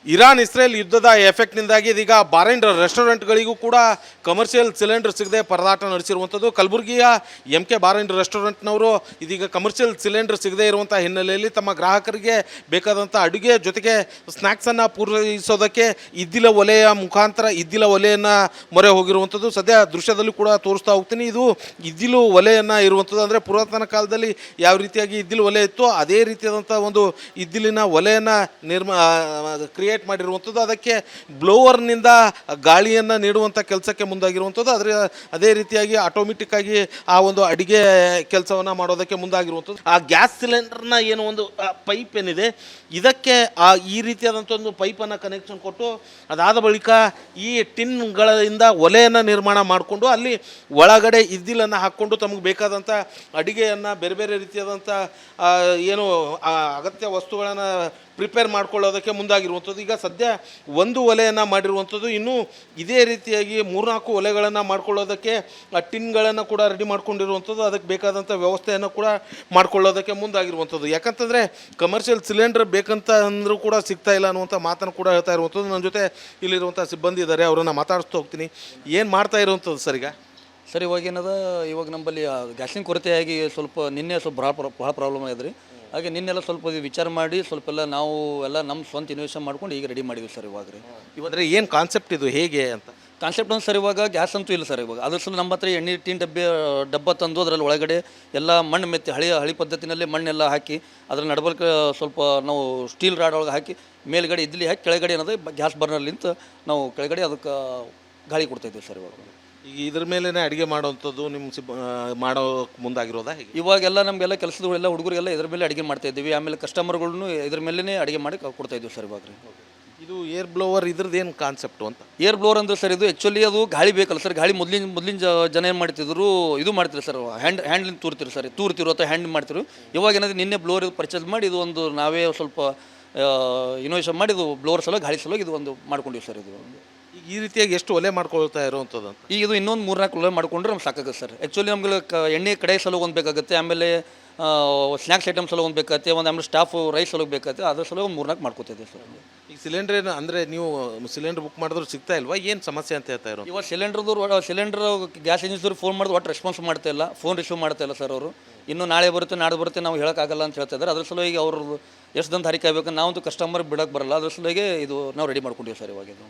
Iran Israel ಯುದ್ಧದ ಎಫೆಕ್ಟ್ನಿಂದಾಗಿ ಇದೀಗ ಬಾರೈನ್ ರೆಸ್ಟೋರೆಂಟ್ಗಳಿಗೂ ಕೂಡ ಕಮರ್ಷಿಯಲ್ ಸಿಲಿಂಡರ್ ಸಿಗದೆ ಪರದಾಟ ನಡೆಸಿರುವಂಥದ್ದು. ಕಲಬುರಗಿಯ MK ಬಾರೈನ್ ರೆಸ್ಟೋರೆಂಟ್ನವರು ಇದೀಗ ಕಮರ್ಷಿಯಲ್ ಸಿಲಿಂಡರ್ ಸಿಗದೇ ಇರುವಂಥ ಹಿನ್ನೆಲೆಯಲ್ಲಿ ತಮ್ಮ ಗ್ರಾಹಕರಿಗೆ ಬೇಕಾದಂಥ ಅಡುಗೆ ಜೊತೆಗೆ ಸ್ನ್ಯಾಕ್ಸನ್ನು ಪೂರೈಸೋದಕ್ಕೆ ಇದ್ದಿಲ ಒಲೆಯ ಮುಖಾಂತರ ಇದ್ದಿಲ ಒಲೆಯನ್ನು ಮೊರೆ ಹೋಗಿರುವಂಥದ್ದು. ಸದ್ಯ ದೃಶ್ಯದಲ್ಲೂ ಕೂಡ ತೋರಿಸ್ತಾ ಹೋಗ್ತೀನಿ. ಇದು ಇದ್ದಿಲು ಒಲೆಯನ್ನು ಇರುವಂಥದ್ದು. ಅಂದರೆ ಪುರಾತನ ಕಾಲದಲ್ಲಿ ಯಾವ ರೀತಿಯಾಗಿ ಇದ್ದಿಲು ಒಲೆ ಇತ್ತು ಅದೇ ರೀತಿಯಾದಂಥ ಒಂದು ಇದ್ದಿಲಿನ ಒಲೆಯನ್ನು ಕ್ರಿಯೇಟ್ ಮಾಡಿರುವಂಥದ್ದು. ಅದಕ್ಕೆ ಬ್ಲೋವರ್ನಿಂದ ಗಾಳಿಯನ್ನು ನೀಡುವಂಥ ಕೆಲಸಕ್ಕೆ ಮುಂದಾಗಿರುವಂಥದ್ದು. ಅದೇ ರೀತಿಯಾಗಿ ಆಟೋಮೆಟಿಕ್ ಆಗಿ ಆ ಒಂದು ಅಡಿಗೆ ಕೆಲಸವನ್ನು ಮಾಡೋದಕ್ಕೆ ಮುಂದಾಗಿರುವಂಥದ್ದು. ಆ ಗ್ಯಾಸ್ ಸಿಲಿಂಡರ್ನ ಏನು ಒಂದು ಪೈಪ್ ಏನಿದೆ ಇದಕ್ಕೆ ಈ ರೀತಿಯಾದಂಥ ಒಂದು ಪೈಪನ್ನು ಕನೆಕ್ಷನ್ ಕೊಟ್ಟು ಅದಾದ ಬಳಿಕ ಈ ಟಿನ್ಗಳಿಂದ ಒಲೆಯನ್ನು ನಿರ್ಮಾಣ ಮಾಡಿಕೊಂಡು ಅಲ್ಲಿ ಒಳಗಡೆ ಇದ್ದಿಲನ್ನು ಹಾಕ್ಕೊಂಡು ತಮಗೆ ಬೇಕಾದಂಥ ಅಡಿಗೆಯನ್ನು ಬೇರೆ ಬೇರೆ ರೀತಿಯಾದಂಥ ಏನು ಅಗತ್ಯ ವಸ್ತುಗಳನ್ನು ಪ್ರಿಪೇರ್ ಮಾಡ್ಕೊಳ್ಳೋದಕ್ಕೆ ಮುಂದಾಗಿರುವಂಥದ್ದು. ಈಗ ಸದ್ಯ ಒಂದು ಒಲೆಯನ್ನು ಮಾಡಿರುವಂಥದ್ದು. ಇನ್ನೂ ಇದೇ ರೀತಿಯಾಗಿ 3-4 ಒಲೆಗಳನ್ನು ಮಾಡ್ಕೊಳ್ಳೋದಕ್ಕೆ ಟಿನ್ಗಳನ್ನು ಕೂಡ ರೆಡಿ ಮಾಡ್ಕೊಂಡಿರುವಂಥದ್ದು. ಅದಕ್ಕೆ ಬೇಕಾದಂಥ ವ್ಯವಸ್ಥೆಯನ್ನು ಕೂಡ ಮಾಡ್ಕೊಳ್ಳೋದಕ್ಕೆ ಮುಂದಾಗಿರುವಂಥದ್ದು. ಯಾಕಂತಂದರೆ ಕಮರ್ಷಿಯಲ್ ಸಿಲಿಂಡರ್ ಬೇಕಂತ ಅಂದರೂ ಕೂಡ ಸಿಗ್ತಾ ಇಲ್ಲ ಅನ್ನುವಂಥ ಮಾತನ್ನು ಕೂಡ ಹೇಳ್ತಾ ಇರುವಂಥದ್ದು. ನನ್ನ ಜೊತೆ ಇಲ್ಲಿರುವಂಥ ಸಿಬ್ಬಂದಿ ಇದ್ದಾರೆ, ಅವರನ್ನು ಮಾತಾಡಿಸ್ತಾ ಹೋಗ್ತೀನಿ. ಏನು ಮಾಡ್ತಾ ಇರುವಂಥದ್ದು ಸರ್ ಈಗ? ಸರ್ ಇವಾಗ ನಮ್ಮಲ್ಲಿ ಗ್ಯಾಸಿನ ಕೊರತೆಯಾಗಿ ಸ್ವಲ್ಪ ನಿನ್ನೆ ಸ್ವಲ್ಪ ಭಾಳ ಪ್ರಾಬ್ಲಮ್ ಆಗಿದೆ ರೀ. ಹಾಗೆ ನಿನ್ನೆಲ್ಲ ಸ್ವಲ್ಪ ವಿಚಾರ ಮಾಡಿ ಸ್ವಲ್ಪ ನಾವು ಎಲ್ಲ ನಮ್ಮ ಸ್ವಂತ ಇನ್ವೆಷನ್ ಮಾಡ್ಕೊಂಡು ಈಗ ರೆಡಿ ಮಾಡಿದ್ವಿ ಸರ್. ಇವಾಗ ರೀ ಇವಾದ್ರೆ ಏನು ಕಾನ್ಸೆಪ್ಟ್ ಇದು ಹೇಗೆ ಅಂತ? ಕಾನ್ಸೆಪ್ಟ್ ಒಂದು ಸರ್, ಇವಾಗ ಗ್ಯಾಸ್ ಅಂತೂ ಇಲ್ಲ ಸರ್. ಇವಾಗ ಅದ್ರ ಸಲ ನಮ್ಮ ಹತ್ರ ಎಣ್ಣೆ ಟಿನ್ ಡಬ್ಬ ತಂದು ಅದರಲ್ಲಿ ಒಳಗಡೆ ಎಲ್ಲ ಮಣ್ಣು ಮೆತ್ತಿ ಹಳಿ ಪದ್ಧತಿನಲ್ಲಿ ಮಣ್ಣೆಲ್ಲ ಹಾಕಿ ಅದ್ರ ನಡಬರ್ಕ ಸ್ವಲ್ಪ ನಾವು ಸ್ಟೀಲ್ ರಾಡ್ ಒಳಗೆ ಹಾಕಿ ಮೇಲ್ಗಡೆ ಇದ್ಲಿ ಹಾಕಿ ಕೆಳಗಡೆ ಏನದು ಗ್ಯಾಸ್ ಬರ್ನರ್ಲಿಂತ ನಾವು ಕೆಳಗಡೆ ಅದಕ್ಕೆ ಗಾಳಿ ಕೊಡ್ತಾಯಿದ್ದೀವಿ ಸರ್. ಇವಾಗ ಈಗ ಇದ್ರ ಮೇಲೇ ಅಡುಗೆ ಮಾಡೋವಂಥದ್ದು ನಿಮ್ಮ ಮಾಡೋಕ್ಕೆ ಮುಂದಾಗಿರೋದಾ? ಇವಾಗೆಲ್ಲ ನಮಗೆಲ್ಲ ಕೆಲಸದವರೆಲ್ಲ ಹುಡುಗರಿಗೆಲ್ಲ ಇದ್ರ ಮೇಲೆ ಅಡುಗೆ ಮಾಡ್ತಾಯಿದ್ದೀವಿ. ಆಮೇಲೆ ಕಸ್ಟಮರ್ಗಳ್ನು ಇದ್ರ ಮೇಲೇ ಅಡುಗೆ ಮಾಡಿ ಕೊಡ್ತಾಯಿದ್ದೀವಿ ಸರ್. ಇವಾಗ ರೀ ಇದು ಏರ್ ಬ್ಲೋವರ್ ಇದ್ರದ್ದು ಏನು ಕಾನ್ಸೆಪ್ಟು ಅಂತ? ಏರ್ ಬ್ಲೋವರ್ ಅಂದ್ರೆ ಸರ್ ಇದು ಆ್ಯಕ್ಚುಲಿ ಅದು ಗಾಳಿ ಬೇಕಲ್ಲ ಸರ್. ಗಾಳಿ ಮೊದಲಿನ ಜನ ಏನು ಮಾಡ್ತಿದ್ರು, ಇದು ಮಾಡ್ತಿದ್ರು ಸರ್, ಹ್ಯಾಂಡ್ಲಿಂದ ತೂರ್ತಿರು ಅಥವಾ ಹ್ಯಾಂಡ್ ಮಾಡ್ತಿರು. ಇವಾಗ ಏನಾದರೂ ನಿನ್ನೆ ಬ್ಲೋವರ್ ಪರ್ಚೇಸ್ ಮಾಡಿ ಇದು ಒಂದು ನಾವೇ ಸ್ವಲ್ಪ ಇನೋವೇಷನ್ ಮಾಡಿ ಇದು ಬ್ಲೋವರ್ ಸಲುವಾಗಿ ಗಾಳಿ ಸಲುವಾಗಿ ಇದು ಒಂದು ಮಾಡ್ಕೊಂಡಿವಿ ಸರ್. ಇದು ಈ ರೀತಿಯಾಗಿ ಎಷ್ಟು ಒಲೆ ಮಾಡ್ಕೊಳ್ತಾ ಇರೋವಂಥದ್ದು ಅಂತ? ಈಗ ಇದು ಇನ್ನೊಂದು 3-4 ಒಲೆ ಮಾಡ್ಕೊಂಡ್ರೆ ನಮ್ಗೆ ಸಾಕಾಗುತ್ತೆ ಸರ್. ಆ್ಯಕ್ಚುಲಿ ನಮ್ಗೆ ಎಣ್ಣೆ ಕಡೆ ಸಲುವಾಗಿ ಒಂದು ಬೇಕಾಗುತ್ತೆ, ಆಮೇಲೆ ಸ್ನ್ಯಾಕ್ಸ್ ಐಟಮ್ ಸಲುವಾಗಿ ಒಂದು ಬೇಕಾಗುತ್ತೆ, ಆಮೇಲೆ ಸ್ಟಾಫ್ ರೈಸ್ ಸಲುವಾಗಿ ಬೇಕಾಗುತ್ತೆ. ಅದ್ರ ಸಲುವಾಗಿ ಒಂದು 3-4 ಮಾಡ್ಕೊತಿದ್ದೀವಿ ಸರ್. ಈಗ ಸಿಲಿಂಡ್ರ್ ಏನು ಅಂದರೆ ನೀವು ಸಿಲಿಂಡರ್ ಬುಕ್ ಮಾಡಿದ್ರು ಸಿಗ್ತಾ ಇಲ್ವಾ? ಏನು ಸಮಸ್ಯೆ ಅಂತ ಹೇಳ್ತಾ ಇರೋ? ಇವಾಗ ಸಿಲಿಂಡರ್ ಗ್ಯಾಸ್ ಏಜೆನ್ಸಿಯವ್ರು ಫೋನ್ ಮಾಡಿದ್ರು ಒಟ್ಟು ರೆಸ್ಪಾನ್ಸ್ ಮಾಡ್ತಾ ಇಲ್ಲ, ಫೋನ್ ರಿಸೀವ್ ಮಾಡ್ತಾ ಇಲ್ಲ ಸರ್. ಅವರು ಇನ್ನೂ ನಾಳೆ ಬರುತ್ತೆ ನಾಳೆ ಬರುತ್ತೆ ನಾವು ಹೇಳೋಕ್ಕಾಗಲ್ಲ ಅಂತ ಹೇಳ್ತಾ ಇದ್ದಾರೆ. ಅದ್ರ ಸಲುವಾಗಿ ಅವರು ಎಷ್ಟು ದಿನ ದಾರಿ ಕಾಯ್ಬೇಕು, ನಾವಂತೂ ಕಸ್ಟಮರ್ ಬಿಡೋಕ್ಕೆ ಬರಲ್ಲ. ಅದ್ರ ಸಲುವಾಗಿ ಇದು ನಾವು ರೆಡಿ ಮಾಡ್ಕೊಂಡಿವಿ ಸರ್ ಇವಾಗ ಇದು.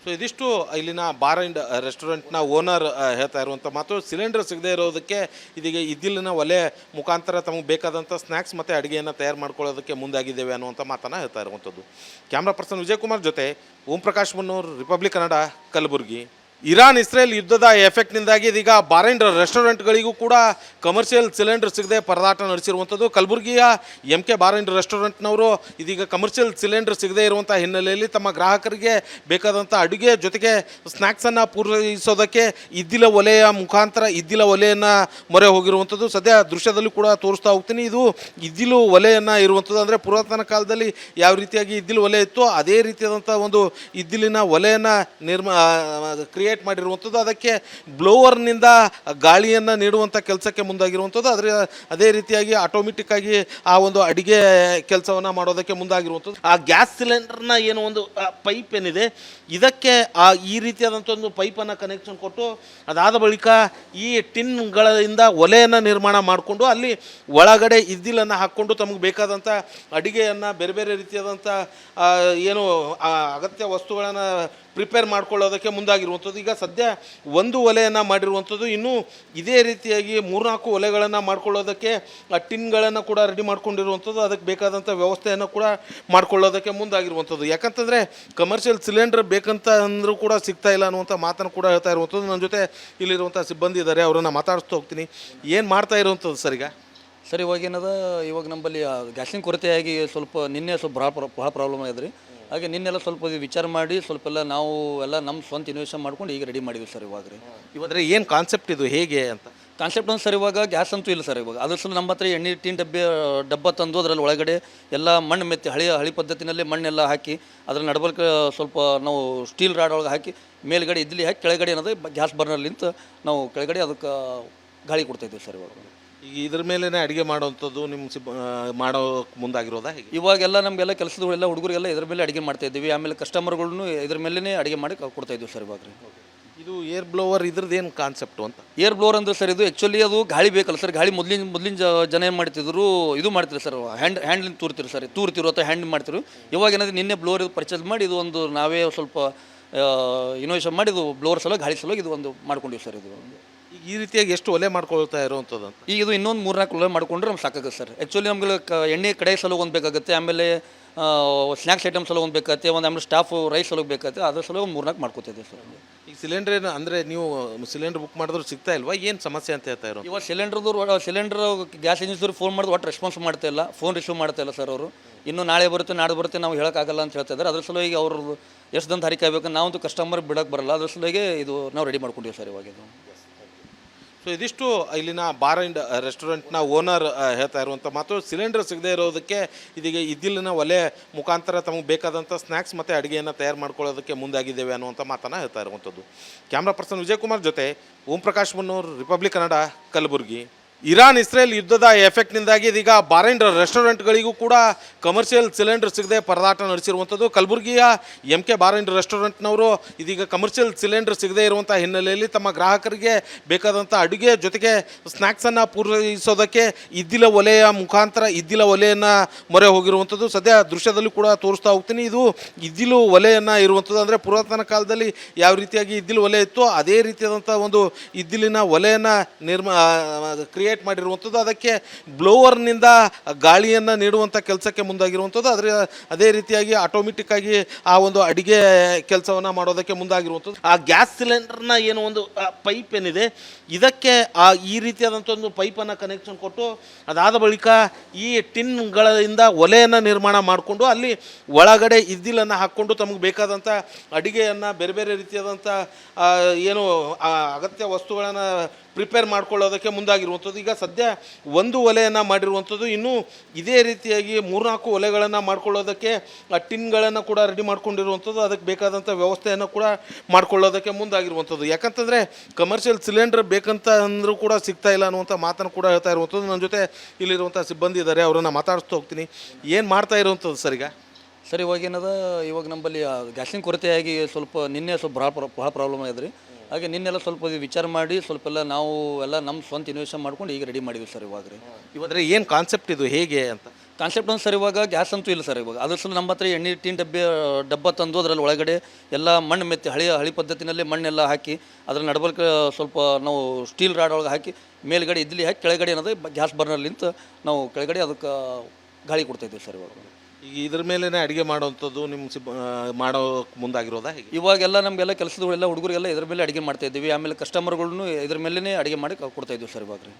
ಸೊ ಇದಿಷ್ಟು ಇಲ್ಲಿನ ಬಾರೈನ್ ರೆಸ್ಟೋರೆಂಟ್ನ ಓನರ್ ಹೇಳ್ತಾ ಇರುವಂಥ ಮಾತು. ಸಿಲಿಂಡರ್ ಸಿಗದೇ ಇರೋದಕ್ಕೆ ಇದೀಗ ಇದ್ದಿಲಿನ ಒಲೆ ಮುಖಾಂತರ ತಮಗೆ ಬೇಕಾದಂಥ ಸ್ನ್ಯಾಕ್ಸ್ ಮತ್ತು ಅಡುಗೆಯನ್ನು ತಯಾರು ಮಾಡ್ಕೊಳ್ಳೋದಕ್ಕೆ ಮುಂದಾಗಿದ್ದೇವೆ ಅನ್ನುವಂಥ ಮಾತನ್ನು ಹೇಳ್ತಾ ಇರುವಂಥದ್ದು. ಕ್ಯಾಮ್ರಾ ಪರ್ಸನ್ ವಿಜಯಕುಮಾರ್ ಜೊತೆ Om Prakash Mannur, Republic Kannada, Kalaburagi. Iran Israel ಯುದ್ಧದ ಎಫೆಕ್ಟ್ನಿಂದಾಗಿ ಇದೀಗ ಬಾರೈನ್ ರೆಸ್ಟೋರೆಂಟ್ಗಳಿಗೂ ಕೂಡ ಕಮರ್ಷಿಯಲ್ ಸಿಲಿಂಡರ್ ಸಿಗದೆ ಪರದಾಟ ನಡೆಸಿರುವಂಥದ್ದು. ಕಲಬುರಗಿಯ MK ಬಾರೈನ್ ರೆಸ್ಟೋರೆಂಟ್ನವರು ಇದೀಗ ಕಮರ್ಷಿಯಲ್ ಸಿಲಿಂಡರ್ ಸಿಗದೇ ಇರುವಂಥ ಹಿನ್ನೆಲೆಯಲ್ಲಿ ತಮ್ಮ ಗ್ರಾಹಕರಿಗೆ ಬೇಕಾದಂಥ ಅಡುಗೆ ಜೊತೆಗೆ ಸ್ನ್ಯಾಕ್ಸನ್ನು ಪೂರೈಸೋದಕ್ಕೆ ಇದ್ದಿಲ ಒಲೆಯ ಮುಖಾಂತರ ಇದ್ದಿಲ ಒಲೆಯನ್ನು ಮೊರೆ ಹೋಗಿರುವಂಥದ್ದು. ಸದ್ಯ ದೃಶ್ಯದಲ್ಲೂ ಕೂಡ ತೋರಿಸ್ತಾ ಹೋಗ್ತೀನಿ. ಇದು ಇದ್ದಿಲು ಒಲೆಯನ್ನು ಇರುವಂಥದ್ದು. ಅಂದರೆ ಪುರಾತನ ಕಾಲದಲ್ಲಿ ಯಾವ ರೀತಿಯಾಗಿ ಇದ್ದಿಲು ಒಲೆ ಇತ್ತು ಅದೇ ರೀತಿಯಾದಂಥ ಒಂದು ಇದ್ದಿಲಿನ ಒಲೆಯನ್ನು ಕ್ರಿಯೇಟ್ ಮಾಡಿರುವಂಥದ್ದು. ಅದಕ್ಕೆ ಬ್ಲೋವರ್ನಿಂದ ಗಾಳಿಯನ್ನು ನೀಡುವಂಥ ಕೆಲಸಕ್ಕೆ ಮುಂದಾಗಿರುವಂಥದ್ದು. ಅದೇ ರೀತಿಯಾಗಿ ಆಟೋಮೆಟಿಕ್ ಆಗಿ ಆ ಒಂದು ಅಡಿಗೆ ಕೆಲಸವನ್ನು ಮಾಡೋದಕ್ಕೆ ಮುಂದಾಗಿರುವಂಥದ್ದು. ಆ ಗ್ಯಾಸ್ ಸಿಲಿಂಡರ್ನ ಏನು ಒಂದು ಪೈಪ್ ಏನಿದೆ ಇದಕ್ಕೆ ಈ ರೀತಿಯಾದಂಥ ಒಂದು ಪೈಪನ್ನು ಕನೆಕ್ಷನ್ ಕೊಟ್ಟು ಅದಾದ ಬಳಿಕ ಈ ಟಿನ್ಗಳಿಂದ ಒಲೆಯನ್ನು ನಿರ್ಮಾಣ ಮಾಡಿಕೊಂಡು ಅಲ್ಲಿ ಒಳಗಡೆ ಇದ್ದಿಲನ್ನು ಹಾಕ್ಕೊಂಡು ತಮಗೆ ಬೇಕಾದಂಥ ಅಡಿಗೆಯನ್ನು ಬೇರೆ ಬೇರೆ ರೀತಿಯಾದಂಥ ಏನು ಅಗತ್ಯ ವಸ್ತುಗಳನ್ನು ಪ್ರಿಪೇರ್ ಮಾಡ್ಕೊಳ್ಳೋದಕ್ಕೆ ಮುಂದಾಗಿರುವಂಥದ್ದು. ಈಗ ಸದ್ಯ ಒಂದು ಒಲೆಯನ್ನು ಮಾಡಿರುವಂಥದ್ದು. ಇನ್ನೂ ಇದೇ ರೀತಿಯಾಗಿ 3-4 ಒಲೆಗಳನ್ನು ಮಾಡ್ಕೊಳ್ಳೋದಕ್ಕೆ ಟಿನ್ಗಳನ್ನು ಕೂಡ ರೆಡಿ ಮಾಡ್ಕೊಂಡಿರುವಂಥದ್ದು. ಅದಕ್ಕೆ ಬೇಕಾದಂಥ ವ್ಯವಸ್ಥೆಯನ್ನು ಕೂಡ ಮಾಡ್ಕೊಳ್ಳೋದಕ್ಕೆ ಮುಂದಾಗಿರುವಂಥದ್ದು. ಯಾಕಂತಂದರೆ ಕಮರ್ಷಿಯಲ್ ಸಿಲಿಂಡರ್ ಬೇಕಂತ ಅಂದರೂ ಕೂಡ ಸಿಗ್ತಾ ಇಲ್ಲ ಅನ್ನುವಂಥ ಮಾತನ್ನು ಕೂಡ ಹೇಳ್ತಾ ಇರುವಂಥದ್ದು. ನನ್ನ ಜೊತೆ ಇಲ್ಲಿರುವಂಥ ಸಿಬ್ಬಂದಿ ಇದ್ದಾರೆ, ಅವರನ್ನು ಮಾತಾಡಿಸ್ತಾ ಹೋಗ್ತೀನಿ. ಏನು ಮಾಡ್ತಾ ಇರುವಂಥದ್ದು ಸರ್ ಈಗ? ಸರ್ ಇವಾಗ ನಮ್ಮಲ್ಲಿ ಗ್ಯಾಸಿನ ಕೊರತೆಯಾಗಿ ಸ್ವಲ್ಪ ನಿನ್ನೆ ಸ್ವಲ್ಪ ಭಾಳ ಪ್ರಾಬ್ಲಮ್ ಆಗಿದೆ ರೀ. ಹಾಗೆ ನಿನ್ನೆಲ್ಲ ಸ್ವಲ್ಪ ವಿಚಾರ ಮಾಡಿ ಸ್ವಲ್ಪ ನಾವು ಎಲ್ಲ ನಮ್ಮ ಸ್ವಂತ ಇನ್ವೆಷನ್ ಮಾಡ್ಕೊಂಡು ಈಗ ರೆಡಿ ಮಾಡಿದ್ವಿ ಸರ್. ಇವಾಗ ರೀ ಇವಾದ್ರೆ ಏನು ಕಾನ್ಸೆಪ್ಟ್ ಇದು ಹೇಗೆ ಅಂತ? ಕಾನ್ಸೆಪ್ಟ್ ಒಂದು ಸರ್, ಇವಾಗ ಗ್ಯಾಸ್ ಅಂತೂ ಇಲ್ಲ ಸರ್. ಇವಾಗ ಅದ್ರ ಸಲ ನಮ್ಮ ಹತ್ರ ಎಣ್ಣೆ ಟಿನ್ ಡಬ್ಬ ತಂದು ಅದರಲ್ಲಿ ಒಳಗಡೆ ಎಲ್ಲ ಮಣ್ಣು ಮೆತ್ತಿ ಹಳಿ ಪದ್ಧತಿನಲ್ಲಿ ಮಣ್ಣೆಲ್ಲ ಹಾಕಿ ಅದ್ರ ನಡಬರ್ಕ ಸ್ವಲ್ಪ ನಾವು ಸ್ಟೀಲ್ ರಾಡ್ ಒಳಗೆ ಹಾಕಿ ಮೇಲ್ಗಡೆ ಇದ್ಲಿ ಹಾಕಿ ಕೆಳಗಡೆ ಏನದು ಗ್ಯಾಸ್ ಬರ್ನರ್ಲಿಂತ ನಾವು ಕೆಳಗಡೆ ಅದಕ್ಕೆ ಗಾಳಿ ಕೊಡ್ತಾಯಿದ್ದೀವಿ ಸರ್. ಇವಾಗ ಈಗ ಇದ್ರ ಮೇಲೇ ಅಡುಗೆ ಮಾಡೋವಂಥದ್ದು ನಿಮ್ಮ ಮಾಡೋಕೆ ಮುಂದಾಗಿರೋದಾ ಹೇಗೆ? ಇವಾಗೆಲ್ಲ ನಮಗೆಲ್ಲ ಕೆಲಸದವರೆಲ್ಲ ಹುಡುಗರಿಗೆಲ್ಲ ಇದ್ರ ಮೇಲೆ ಅಡುಗೆ ಮಾಡ್ತಾ ಇದ್ದೀವಿ. ಆಮೇಲೆ ಕಸ್ಟಮರ್ಗಳ್ನು ಇದ್ರ ಮೇಲೇ ಅಡುಗೆ ಮಾಡಿ ಕೊಡ್ತಾ ಇದ್ದೀವಿ ಸರ್ ಇವಾಗ ರೀ. ಇದು ಏರ್ ಬ್ಲೋವರ್ ಇದ್ರದ್ದು ಏನು ಕಾನ್ಸೆಪ್ಟು ಅಂತ? ಏರ್ ಬ್ಲೋರ್ ಅಂದ್ರೆ ಸರ್ ಇದು ಆ್ಯಕ್ಚುಲಿ ಅದು ಗಾಳಿ ಬೇಕಲ್ಲ ಸರ್. ಗಾಳಿ ಮೊದಲಿನ ಜನ ಏನು ಮಾಡ್ತಿದ್ರು, ಇದು ಮಾಡ್ತಿದ್ರು ಸರ್, ಹ್ಯಾಂಡ್ಲಿಂದ ತೂರ್ತಿರು ಅಥವಾ ಹ್ಯಾಂಡ್ ಮಾಡ್ತಿರು. ಇವಾಗ ಏನಾದ್ರೆ ನಿನ್ನೆ ಬ್ಲೋರ್ ಪರ್ಚೇಸ್ ಮಾಡಿ ಇದು ಒಂದು ನಾವೇ ಸ್ವಲ್ಪ ಇನೋವೇಷನ್ ಮಾಡಿ ಇದು ಬ್ಲೋರ್ ಸಲುವಾಗಿ ಗಾಳಿ ಸಲುವಾಗಿ ಇದು ಒಂದು ಮಾಡ್ಕೊಂಡಿವಿ ಸರ್. ಇದು ಈಗ ಈ ರೀತಿಯಾಗಿ ಎಷ್ಟು ಒಲೆ ಮಾಡ್ಕೊಳ್ತಾ ಇರೋವಂಥದ್ದು ಅಂತ? ಈಗ ಇದು ಇನ್ನೊಂದು 3-4 ಒಲೆ ಮಾಡ್ಕೊಂಡ್ರೆ ನಮ್ಗೆ ಸಾಕಾಗುತ್ತೆ ಸರ್. ಆ್ಯಕ್ಚುಲಿ ನಮ್ಗೆ ಎಣ್ಣೆ ಕಡೆ ಸಲುವಾಗಿ ಒಂದು ಬೇಕಾಗುತ್ತೆ, ಆಮೇಲೆ ಸ್ನ್ಯಾಕ್ಸ್ ಐಟಮ್ ಸಲುವಾಗಿ ಒಂದು ಬೇಕಾಗುತ್ತೆ, ಆಮೇಲೆ ಸ್ಟಾಫ್ ರೈಸ್ ಸಲುವಾಗಿ ಬೇಕಾಗುತ್ತೆ, ಅದ್ರ ಸಲುವಾಗಿ ಒಂದು 3-4 ಮಾಡ್ಕೊತಿದ್ದೀವಿ ಸರ್. ಈಗ ಸಿಲಿಂಡ್ರ್ ಏನು ಅಂದರೆ ನೀವು ಸಿಲಿಂಡರ್ ಬುಕ್ ಮಾಡಿದ್ರು ಸಿಗ್ತಾ ಇಲ್ವಾ? ಏನು ಸಮಸ್ಯೆ ಅಂತ ಹೇಳ್ತಾ ಇರೋ? ಇವಾಗ ಸಿಲಿಂಡರ್ ಗ್ಯಾಸ್ ಏಜೆನ್ಸಿದವ್ರು ಫೋನ್ ಮಾಡಿದ್ರು ಒಟ್ಟು ರೆಸ್ಪಾನ್ಸ್ ಮಾಡ್ತಾ ಇಲ್ಲ, ಫೋನ್ ರಿಸೀವ್ ಮಾಡ್ತಾ ಇಲ್ಲ ಸರ್ ಅವರು. ಇನ್ನು ನಾಳೆ ಬರುತ್ತೆ ನಾಳೆ ಬರುತ್ತೆ ನಾವು ಹೇಳೋಕ್ಕಾಗಲ್ಲ ಅಂತ ಹೇಳ್ತಾ ಇದ್ದಾರೆ. ಅದ್ರ ಸಲುವಾಗಿ ಅವರು ಎಷ್ಟು ದಿನ ತಾರೀಕು ಆಗಬೇಕು, ನಾವಂತೂ ಕಸ್ಟಮರ್ ಬಿಡೋಕ್ಕೆ ಬರಲ್ಲ, ಅದ್ರ ಸಲುವಾಗಿ ಇದು ನಾವು ರೆಡಿ ಮಾಡ್ಕೊಂಡಿವಿ ಸರ್ ಇವಾಗ ಇದು. ಸೊ ಇದಿಷ್ಟು ಇಲ್ಲಿನ ಬಾರ್ ಆ್ಯಂಡ್ ರೆಸ್ಟೋರೆಂಟ್ನ ಓನರ್ ಹೇಳ್ತಾ ಇರುವಂಥ ಮಾತು. ಸಿಲಿಂಡರ್ ಸಿಗದೇ ಇರೋದಕ್ಕೆ ಇದೀಗ ಇದ್ದಿಲಿನ ಒಲೆ ಮುಖಾಂತರ ತಮಗೆ ಬೇಕಾದಂಥ ಸ್ನ್ಯಾಕ್ಸ್ ಮತ್ತು ಅಡುಗೆಯನ್ನು ತಯಾರು ಮಾಡ್ಕೊಳ್ಳೋದಕ್ಕೆ ಮುಂದಾಗಿದ್ದೇವೆ ಅನ್ನುವಂಥ ಮಾತನ್ನು ಹೇಳ್ತಾ ಇರುವಂಥದ್ದು. ಕ್ಯಾಮ್ರಾ ಪರ್ಸನ್ ವಿಜಯಕುಮಾರ್ ಜೊತೆ ಓಂ ಪ್ರಕಾಶ್ ಮುನ್ನೂರ್, republic Kannada, Kalaburagi. Iran Israel ಯುದ್ಧದ ಎಫೆಕ್ಟ್ನಿಂದಾಗಿ ಇದೀಗ ಬಾರ್ ಆ್ಯಂಡ್ ರೆಸ್ಟೋರೆಂಟ್ಗಳಿಗೂ ಕೂಡ ಕಮರ್ಷಿಯಲ್ ಸಿಲಿಂಡರ್ ಸಿಗದೆ ಪರದಾಟ ನಡೆಸಿರುವಂಥದ್ದು. ಕಲಬುರಗಿಯ MK ಬಾರ್ ಆ್ಯಂಡ್ ರೆಸ್ಟೋರೆಂಟ್ನವರು ಇದೀಗ ಕಮರ್ಷಿಯಲ್ ಸಿಲಿಂಡರ್ ಸಿಗದೇ ಇರುವಂಥ ಹಿನ್ನೆಲೆಯಲ್ಲಿ ತಮ್ಮ ಗ್ರಾಹಕರಿಗೆ ಬೇಕಾದಂಥ ಅಡುಗೆ ಜೊತೆಗೆ ಸ್ನ್ಯಾಕ್ಸನ್ನು ಪೂರೈಸೋದಕ್ಕೆ ಇದ್ದಿಲ ಒಲೆಯ ಮುಖಾಂತರ ಇದ್ದಿಲ ಒಲೆಯನ್ನು ಮೊರೆ ಹೋಗಿರುವಂಥದ್ದು. ಸದ್ಯ ದೃಶ್ಯದಲ್ಲಿ ಕೂಡ ತೋರಿಸ್ತಾ ಹೋಗ್ತೀನಿ. ಇದು ಇದ್ದಿಲು ಒಲೆಯನ್ನು ಇರುವಂಥದ್ದು. ಅಂದರೆ ಪುರಾತನ ಕಾಲದಲ್ಲಿ ಯಾವ ರೀತಿಯಾಗಿ ಇದ್ದಿಲು ಒಲೆ ಇತ್ತು ಅದೇ ರೀತಿಯಾದಂಥ ಒಂದು ಇದ್ದಿಲಿನ ಒಲೆಯನ್ನು ಕ್ರಿಯೇಟ್ ಮಾಡಿರುವಂಥದ್ದು. ಅದಕ್ಕೆ ಬ್ಲೋವರ್ನಿಂದ ಗಾಳಿಯನ್ನು ನೀಡುವಂಥ ಕೆಲಸಕ್ಕೆ ಮುಂದಾಗಿರುವಂಥದ್ದು. ಅದೇ ರೀತಿಯಾಗಿ ಆಟೋಮೆಟಿಕ್ ಆಗಿ ಆ ಒಂದು ಅಡಿಗೆ ಕೆಲಸವನ್ನು ಮಾಡೋದಕ್ಕೆ ಮುಂದಾಗಿರುವಂಥದ್ದು. ಆ ಗ್ಯಾಸ್ ಸಿಲಿಂಡರ್ನ ಏನು ಒಂದು ಪೈಪ್ ಏನಿದೆ ಇದಕ್ಕೆ ಈ ರೀತಿಯಾದಂಥ ಒಂದು ಪೈಪನ್ನು ಕನೆಕ್ಷನ್ ಕೊಟ್ಟು ಅದಾದ ಬಳಿಕ ಈ ಟಿನ್ಗಳಿಂದ ಒಲೆಯನ್ನು ನಿರ್ಮಾಣ ಮಾಡಿಕೊಂಡು ಅಲ್ಲಿ ಒಳಗಡೆ ಇದ್ದಿಲನ್ನು ಹಾಕ್ಕೊಂಡು ತಮಗೆ ಬೇಕಾದಂಥ ಅಡುಗೆಯನ್ನು ಬೇರೆ ಬೇರೆ ರೀತಿಯಾದಂಥ ಏನು ಅಗತ್ಯ ವಸ್ತುಗಳನ್ನು ಪ್ರಿಪೇರ್ ಮಾಡ್ಕೊಳ್ಳೋದಕ್ಕೆ ಮುಂದಾಗಿರುವಂಥದ್ದು. ಈಗ ಸದ್ಯ ಒಂದು ಒಲೆಯನ್ನು ಮಾಡಿರುವಂಥದ್ದು. ಇನ್ನೂ ಇದೇ ರೀತಿಯಾಗಿ 3-4 ಒಲೆಗಳನ್ನು ಮಾಡ್ಕೊಳ್ಳೋದಕ್ಕೆ ಟಿನ್ಗಳನ್ನು ಕೂಡ ರೆಡಿ ಮಾಡ್ಕೊಂಡಿರುವಂಥದ್ದು. ಅದಕ್ಕೆ ಬೇಕಾದಂಥ ವ್ಯವಸ್ಥೆಯನ್ನು ಕೂಡ ಮಾಡ್ಕೊಳ್ಳೋದಕ್ಕೆ ಮುಂದಾಗಿರುವಂಥದ್ದು. ಯಾಕಂತಂದರೆ ಕಮರ್ಷಿಯಲ್ ಸಿಲಿಂಡರ್ ಬೇಕಂತ ಅಂದರೂ ಕೂಡ ಸಿಗ್ತಾ ಇಲ್ಲ ಅನ್ನುವಂಥ ಮಾತನ್ನು ಕೂಡ ಹೇಳ್ತಾ ಇರುವಂಥದ್ದು. ನನ್ನ ಜೊತೆ ಇಲ್ಲಿರುವಂಥ ಸಿಬ್ಬಂದಿ ಇದ್ದಾರೆ, ಅವರನ್ನು ಮಾತಾಡಿಸ್ತಾ ಹೋಗ್ತೀನಿ. ಏನು ಮಾಡ್ತಾ ಇರುವಂಥದ್ದು ಸರ್ ಈಗ? ಸರ್ ಇವಾಗ ಏನದ, ಇವಾಗ ನಮ್ಮಲ್ಲಿ ಗ್ಯಾಸಿನ ಕೊರತೆಯಾಗಿ ಸ್ವಲ್ಪ ನಿನ್ನೆ ಸ್ವಲ್ಪ ಭಾಳ ಪ್ರಾಬ್ಲಮ್ ಆಗಿದೆ ರೀ. ಹಾಗೆ ನಿನ್ನೆಲ್ಲ ಸ್ವಲ್ಪ ವಿಚಾರ ಮಾಡಿ ಸ್ವಲ್ಪ ಎಲ್ಲ ನಾವು ಎಲ್ಲ ನಮ್ಮ ಸ್ವಂತ ಇನ್ವೆಷನ್ ಮಾಡ್ಕೊಂಡು ಈಗ ರೆಡಿ ಮಾಡಿದ್ವಿ ಸರ್ ಇವಾಗ ರೀ. ಇವಾದ್ರೆ ಏನು ಕಾನ್ಸೆಪ್ಟ್ ಇದು ಹೇಗೆ ಅಂತ? ಕಾನ್ಸೆಪ್ಟ್ ಒಂದು ಸರ್, ಇವಾಗ ಗ್ಯಾಸ್ ಅಂತೂ ಇಲ್ಲ ಸರ್ ಇವಾಗ. ಅದ್ರ ಸಲ ನಮ್ಮ ಹತ್ರ ಎಣ್ಣೆ ಟಿನ್ ಡಬ್ಬ ತಂದು ಅದರಲ್ಲಿ ಒಳಗಡೆ ಎಲ್ಲ ಮಣ್ಣು ಮೆತ್ತಿ ಹಳಿ ಪದ್ಧತಿನಲ್ಲಿ ಮಣ್ಣೆಲ್ಲ ಹಾಕಿ ಅದ್ರ ನಡಬರ್ಕ ಸ್ವಲ್ಪ ನಾವು ಸ್ಟೀಲ್ ರಾಡ್ ಒಳಗೆ ಹಾಕಿ ಮೇಲ್ಗಡೆ ಇಡ್ಲಿ ಹಾಕಿ ಕೆಳಗಡೆ ಏನದು ಗ್ಯಾಸ್ ಬರ್ನರ್ಲಿಂತ ನಾವು ಕೆಳಗಡೆ ಅದಕ್ಕೆ ಗಾಳಿ ಕೊಡ್ತಾಯಿದ್ದೀವಿ ಸರ್ ಇವಾಗ. ಈಗ ಇದ್ರ ಮೇಲೇ ಅಡುಗೆ ಮಾಡೋವಂಥದ್ದು ನಿಮ್ಮ ಮಾಡೋಕೆ ಮುಂದಾಗಿರೋದಾ ಹೇಗೆ? ಇವಾಗೆಲ್ಲ ನಮಗೆಲ್ಲ ಕೆಲಸದವರೆಲ್ಲ ಹುಡುಗರಿಗೆಲ್ಲ ಇದ್ರ ಮೇಲೆ ಅಡುಗೆ ಮಾಡ್ತಾ ಇದ್ದೀವಿ. ಆಮೇಲೆ ಕಸ್ಟಮರ್ಗಳ್ನು ಇದ್ರ ಮೇಲೇ ಅಡುಗೆ ಮಾಡಿ ಕೊಡ್ತಾ ಇದ್ದೀವಿ ಸರ್ ಇವಾಗ ರೀ.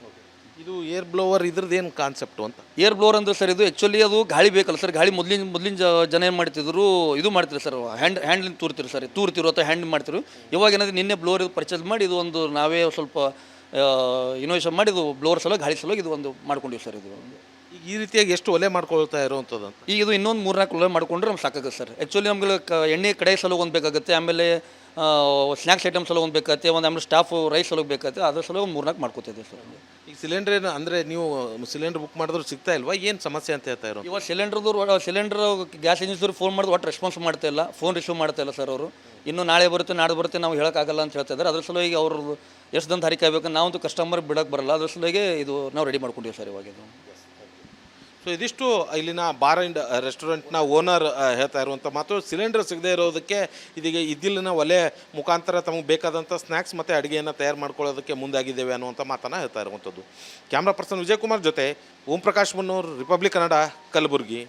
ಇದು ಏರ್ ಬ್ಲೋವರ್ ಇದ್ರದ್ದು ಏನು ಕಾನ್ಸೆಪ್ಟು ಅಂತ? ಏರ್ ಬ್ಲೋರ್ ಅಂದ್ರೆ ಸರ್ ಇದು ಆ್ಯಕ್ಚುಲಿ ಅದು ಗಾಳಿ ಬೇಕಲ್ಲ ಸರ್. ಗಾಳಿ ಮೊದಲಿನ ಜನ ಏನು ಮಾಡ್ತಿದ್ರು, ಇದು ಮಾಡ್ತಿದ್ರು ಸರ್, ಹ್ಯಾಂಡ್ಲಿಂದ ತೂರ್ತಿರು ಅಥವಾ ಹ್ಯಾಂಡ್ ಮಾಡ್ತಿರು. ಇವಾಗ ಏನಾದ್ರೆ ನಿನ್ನೆ ಬ್ಲೋರ್ ಪರ್ಚೇಸ್ ಮಾಡಿ ಇದು ಒಂದು ನಾವೇ ಸ್ವಲ್ಪ ಇನೋವೇಷನ್ ಮಾಡಿ ಇದು ಬ್ಲೋರ್ ಸಲುವಾಗಿ ಗಾಳಿ ಸಲುವಾಗಿ ಇದು ಒಂದು ಮಾಡ್ಕೊಂಡಿವಿ ಸರ್. ಇದು ಈ ರೀತಿಯಾಗಿ ಎಷ್ಟು ಒಲೆ ಮಾಡ್ಕೊಳ್ತಾ ಇರೋವಂಥದ್ದು ಅಂತ? ಈಗ ಇದು ಇನ್ನೊಂದು 3-4 ಒಲೆ ಮಾಡ್ಕೊಂಡ್ರೆ ನಮ್ಗೆ ಸಾಕಾಗುತ್ತೆ ಸರ್. ಆ್ಯಕ್ಚುಲಿ ನಮ್ಗೆ ಎಣ್ಣೆ ಕಡೆ ಸಲುವಾಗಿ ಒಂದು ಬೇಕಾಗುತ್ತೆ, ಆಮೇಲೆ ಸ್ನ್ಯಾಕ್ಸ್ ಐಟಮ್ ಸಲುವಾಗಿ ಒಂದು ಬೇಕಾಗುತ್ತೆ, ಆಮೇಲೆ ಸ್ಟಾಫ್ ರೈಸ್ ಸಲುವಾಗಿ ಬೇಕಾಗುತ್ತೆ, ಅದ್ರ ಸಲುವಾಗಿ ಒಂದು 3-4 ಮಾಡ್ಕೊತಿದ್ದೀವಿ ಸರ್. ಈಗ ಸಿಲಿಂಡರ್ ಏನು ಅಂದರೆ ನೀವು ಸಿಲಿಂಡರ್ ಬುಕ್ ಮಾಡಿದ್ರು ಸಿಗ್ತಾ ಇಲ್ವಾ? ಏನು ಸಮಸ್ಯೆ ಅಂತ ಹೇಳ್ತಾ ಇರೋ? ಇವಾಗ ಸಿಲಿಂಡರ್ ಗ್ಯಾಸ್ ಏಜೆನ್ಸಿದವ್ರು ಫೋನ್ ಮಾಡಿದ್ರು ಒಟ್ಟು ರೆಸ್ಪಾನ್ಸ್ ಮಾಡ್ತಾ ಇಲ್ಲ, ಫೋನ್ ರಿಸೀವ್ ಮಾಡ್ತಾ ಇಲ್ಲ ಸರ್ ಅವರು. ಇನ್ನು ನಾಳೆ ಬರುತ್ತೆ ನಾಳೆ ಬರುತ್ತೆ ನಾವು ಹೇಳೋಕ್ಕಾಗಲ್ಲ ಅಂತ ಹೇಳ್ತಾ ಇದ್ದಾರೆ. ಅದ್ರ ಸಲುವಾಗಿ ಅವರು ಎಷ್ಟು ದಿನ ತಾರೀಕು ಆಗಬೇಕು, ನಾವಂತೂ ಕಸ್ಟಮರ್ ಬಿಡೋಕ್ಕೆ ಬರಲ್ಲ, ಅದ್ರ ಸಲುವಾಗಿ ಇದು ನಾವು ರೆಡಿ ಮಾಡ್ಕೊಂಡಿವಿ ಸರ್ ಇವಾಗ ಇದು. ಸೊ ಇದಿಷ್ಟು ಇಲ್ಲಿನ ಬಾರ್ ಆ್ಯಂಡ್ ರೆಸ್ಟೋರೆಂಟ್ನ ಓನರ್ ಹೇಳ್ತಾ ಇರುವಂಥ ಮಾತು. ಸಿಲಿಂಡರ್ ಸಿಗದೇ ಇರೋದಕ್ಕೆ ಇದೀಗ ಇದ್ದಿಲಿನ ಒಲೆ ಮುಖಾಂತರ ತಮಗೆ ಬೇಕಾದಂಥ ಸ್ನ್ಯಾಕ್ಸ್ ಮತ್ತು ಅಡುಗೆಯನ್ನು ತಯಾರು ಮಾಡ್ಕೊಳ್ಳೋದಕ್ಕೆ ಮುಂದಾಗಿದ್ದೇವೆ ಅನ್ನುವಂಥ ಮಾತನ್ನು ಹೇಳ್ತಾ ಇರುವಂಥದ್ದು. ಕ್ಯಾಮ್ರಾ ಪರ್ಸನ್ ವಿಜಯಕುಮಾರ್ ಜೊತೆ ಓಂ ಪ್ರಕಾಶ್ ಮುನ್ನೂರ್, ರಿಪಬ್ಲಿಕ್ ಕನ್ನಡ, ಕಲಬುರಗಿ.